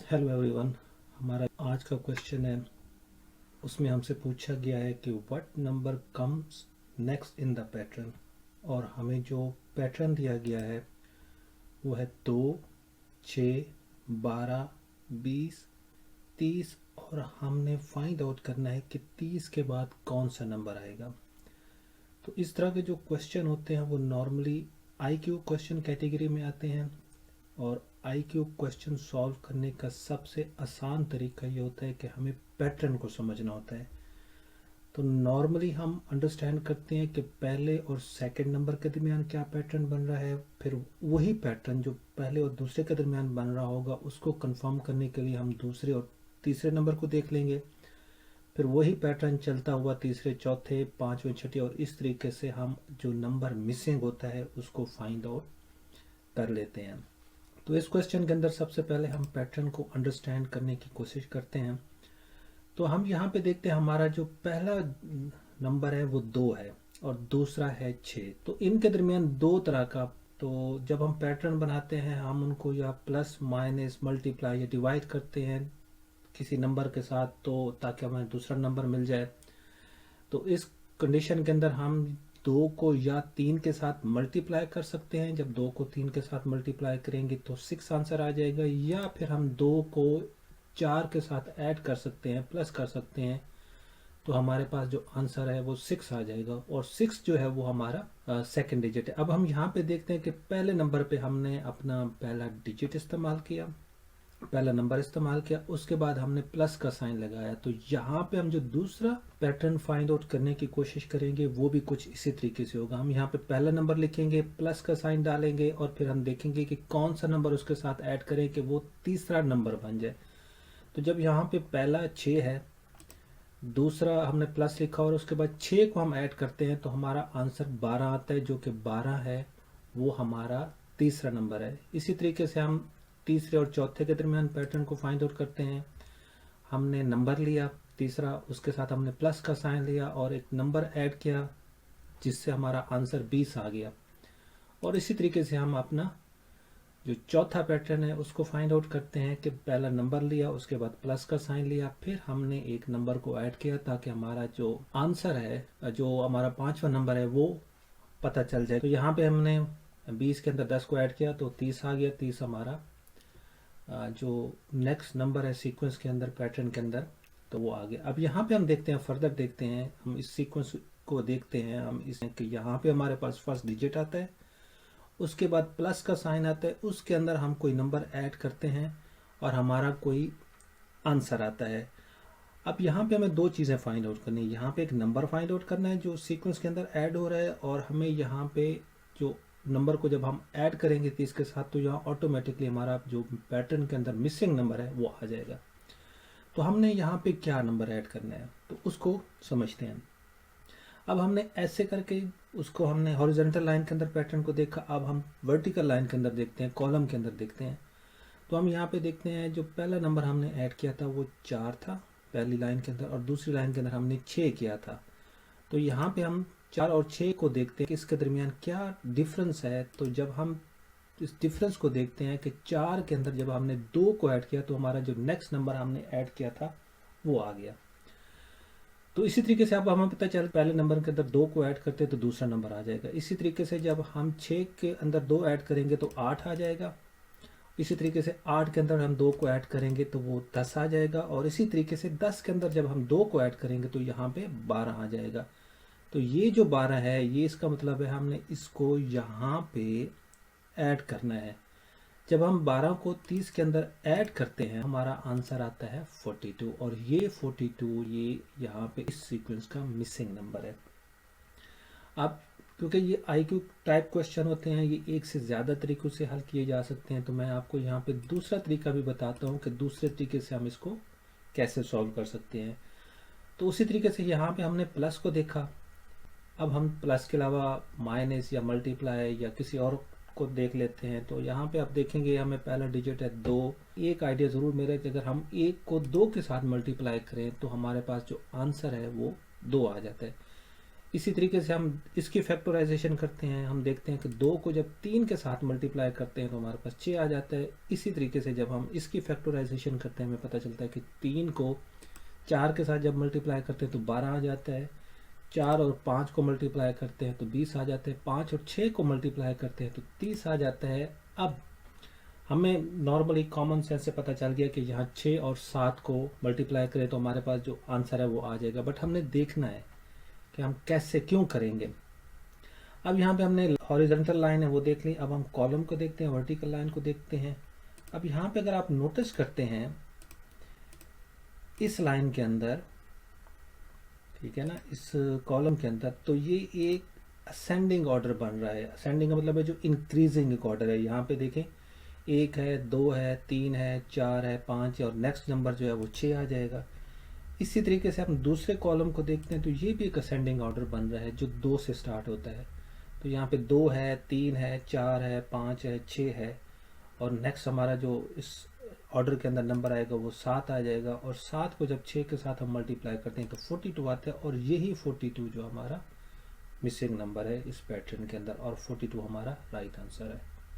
Hello everyone. हमारा आज का क्वेश्चन है, उसमें हमसे पूछा गया है कि what number comes next in the pattern. और हमें जो पैटर्न दिया गया है वो है 2, 6, 12, 20, 30 और हमने फाइंड आउट करना है कि 30 के बाद कौन सा नंबर आएगा। तो इस तरह के जो क्वेश्चन होते हैं वो नॉर्मली आईक्यू क्वेश्चन कैटेगरी में आते हैं। और आईक्यू क्वेश्चन सॉल्व करने का सबसे आसान तरीका ये होता है कि हमें पैटर्न को समझना होता है। तो नॉर्मली हम अंडरस्टैंड करते हैं कि पहले और सेकंड नंबर के दरमियान क्या पैटर्न बन रहा है, फिर वही पैटर्न जो पहले और दूसरे के दरमियान बन रहा होगा उसको कंफर्म करने के लिए हम दूसरे और तीसरे नंबर को देख लेंगे। फिर वही पैटर्न चलता हुआ तीसरे, चौथे, पांचवें, छठे और इस तरीके से हम जो नंबर मिसिंग होता है उसको फाइंड आउट कर लेते हैं। तो इस क्वेश्चन के अंदर सबसे पहले हम पैटर्न को अंडरस्टैंड करने की कोशिश करते हैं। तो हम यहाँ पे देखते हैं हमारा जो पहला नंबर है वो 2 है और दूसरा है 6। तो इनके दरमियान दो तरह का, तो जब हम पैटर्न बनाते हैं हम उनको या प्लस माइनस मल्टीप्लाई या डिवाइड करते हैं किसी नंबर के साथ, तो ताकि हमें दूसरा नंबर मिल जाए। तो इस कंडीशन के अंदर हम 2 को या 3 के साथ मल्टीप्लाई कर सकते हैं। जब 2 को 3 के साथ मल्टीप्लाई करेंगे तो 6 आंसर आ जाएगा, या फिर हम 2 को 4 के साथ ऐड कर सकते हैं, प्लस कर सकते हैं, तो हमारे पास जो आंसर है वो 6 आ जाएगा। और 6 जो है वो हमारा सेकंड डिजिट है। अब हम यहाँ पे देखते हैं कि पहले नंबर पे हमने अपना पहला डिजिट इस्तेमाल किया, पहला नंबर इस्तेमाल किया, उसके बाद हमने प्लस का साइन लगाया। तो यहाँ पे हम जो दूसरा पैटर्न फाइंड आउट करने की कोशिश करेंगे वो भी कुछ इसी तरीके से होगा। हम यहाँ पे पहला नंबर लिखेंगे, प्लस का साइन डालेंगे और फिर हम देखेंगे कि कौन सा नंबर उसके साथ ऐड करें कि वो तीसरा नंबर बन जाए। तो जब यहाँ पे पहला 6 है, दूसरा हमने प्लस लिखा और उसके बाद 6 को हम ऐड करते हैं तो हमारा आंसर 12 आता है, जो कि 12 है वो हमारा तीसरा नंबर है। इसी तरीके से हम तीसरे और चौथे के दरमियान पैटर्न को फाइंड आउट करते हैं। हमने नंबर लिया तीसरा, उसके साथ हमने प्लस का साइन लिया और एक नंबर ऐड किया जिससे हमारा आंसर 20 आ गया। और इसी तरीके से हम अपना जो चौथा पैटर्न है उसको फाइंड आउट करते हैं कि पहला नंबर लिया, उसके बाद प्लस का साइन लिया, फिर हमने एक नंबर को ऐड किया ताकि हमारा जो आंसर है, जो हमारा पांचवा नंबर है, वो पता चल जाए। तो यहाँ पे हमने 20 के अंदर 10 को ऐड किया तो 30 आ गया। 30 हमारा जो नेक्स्ट नंबर है सीक्वेंस के अंदर, पैटर्न के अंदर, तो वो आ गया। अब यहाँ पे हम देखते हैं, फर्दर देखते हैं, हम इस सीक्वेंस को देखते हैं। हम इस कि यहाँ पे हमारे पास फर्स्ट डिजिट आता है, उसके बाद प्लस का साइन आता है, उसके अंदर हम कोई नंबर ऐड करते हैं और हमारा कोई आंसर आता है। अब यहाँ पे हमें दो चीज़ें फाइंड आउट करनी है। यहाँ पे एक नंबर फाइंड आउट करना है जो सीक्वेंस के अंदर ऐड हो रहा है, और हमें यहाँ पे जो नंबर को जब हम ऐड करेंगे 30 के साथ तो यहाँ ऑटोमेटिकली हमारा जो पैटर्न के अंदर मिसिंग नंबर है वो आ जाएगा। तो हमने यहाँ पे क्या नंबर ऐड करना है तो उसको समझते हैं। अब हमने ऐसे करके उसको हमने हॉरिजॉन्टल लाइन के अंदर पैटर्न को देखा, अब हम वर्टिकल लाइन के अंदर देखते हैं, कॉलम के अंदर देखते हैं। तो हम यहाँ पे देखते हैं जो पहला नंबर हमने ऐड किया था वो 4 था पहली लाइन के अंदर, और दूसरी लाइन के अंदर हमने 6 किया था। तो यहाँ पे हम 4 और 6 को देखते हैं कि इसके दरमियान क्या डिफरेंस है। तो जब हम इस डिफरेंस को देखते हैं कि 4 के अंदर जब हमने 2 को ऐड किया तो हमारा जो नेक्स्ट नंबर हमने ऐड किया था वो आ गया। तो इसी तरीके से अब हमें पता चल पहले नंबर के अंदर 2 को ऐड करते हैं तो दूसरा नंबर आ जाएगा। इसी तरीके से जब हम 6 के अंदर 2 ऐड करेंगे तो 8 आ जाएगा। इसी तरीके से 8 के अंदर हम 2 को ऐड करेंगे तो वो 10 आ जाएगा। और इसी तरीके से 10 के अंदर जब हम 2 को ऐड करेंगे तो यहाँ पे 12 आ जाएगा। तो ये जो 12 है ये इसका मतलब है हमने इसको यहाँ पे ऐड करना है। जब हम 12 को 30 के अंदर ऐड करते हैं हमारा आंसर आता है 42, और ये 42 ये यहाँ पे इस सीक्वेंस का मिसिंग नंबर है। अब क्योंकि ये आईक्यू टाइप क्वेश्चन होते हैं, ये एक से ज़्यादा तरीक़ों से हल किए जा सकते हैं, तो मैं आपको यहाँ पे दूसरा तरीका भी बताता हूँ कि दूसरे तरीके से हम इसको कैसे सॉल्व कर सकते हैं। तो उसी तरीके से यहाँ पे हमने प्लस को देखा, अब हम प्लस के अलावा माइनस या मल्टीप्लाई या किसी और को देख लेते हैं। तो यहाँ पे आप देखेंगे हमें पहला डिजिट है 2। एक आइडिया ज़रूर मेरा है कि अगर हम 1 को 2 के साथ मल्टीप्लाई करें तो हमारे पास जो आंसर है वो 2 आ जाता है। इसी तरीके से हम इसकी फैक्टराइजेशन करते हैं, हम देखते हैं कि 2 को जब 3 के साथ मल्टीप्लाई करते हैं तो हमारे पास 6 आ जाता है। इसी तरीके से जब हम इसकी फैक्टराइजेशन करते हैं हमें पता चलता है कि 3 को 4 के साथ जब मल्टीप्लाई करते हैं तो 12 आ जाता है। 4 और 5 को मल्टीप्लाई करते हैं तो 20 आ जाते हैं। 5 और 6 को मल्टीप्लाई करते हैं तो 30 आ जाता है। अब हमें नॉर्मली कॉमन सेंस से पता चल गया कि यहाँ 6 और 7 को मल्टीप्लाई करें तो हमारे पास जो आंसर है वो आ जाएगा, बट हमने देखना है कि हम कैसे क्यों करेंगे। अब यहाँ पे हमने हॉरिजॉन्टल लाइन है वो देख ली, अब हम कॉलम को देखते हैं, वर्टिकल लाइन को देखते हैं। अब यहाँ पे अगर आप नोटिस करते हैं इस लाइन के अंदर, ठीक है ना, इस कॉलम के अंदर, तो ये एक असेंडिंग ऑर्डर बन रहा है। असेंडिंग का मतलब है जो इंक्रीजिंग ऑर्डर है। यहाँ पे देखें 1 है, 2 है, 3 है, 4 है, 5 है और नेक्स्ट नंबर जो है वो 6 आ जाएगा। इसी तरीके से हम दूसरे कॉलम को देखते हैं तो ये भी एक असेंडिंग ऑर्डर बन रहा है जो 2 से स्टार्ट होता है। तो यहाँ पे 2 है, 3 है, 4 है, 5 है, 6 है और नेक्स्ट हमारा जो इस ऑर्डर के अंदर नंबर आएगा वो 7 आ जाएगा। और 7 को जब 6 के साथ हम मल्टीप्लाई करते हैं तो 42 आता है और यही 42 जो हमारा मिसिंग नंबर है इस पैटर्न के अंदर, और 42 हमारा राइट आंसर है।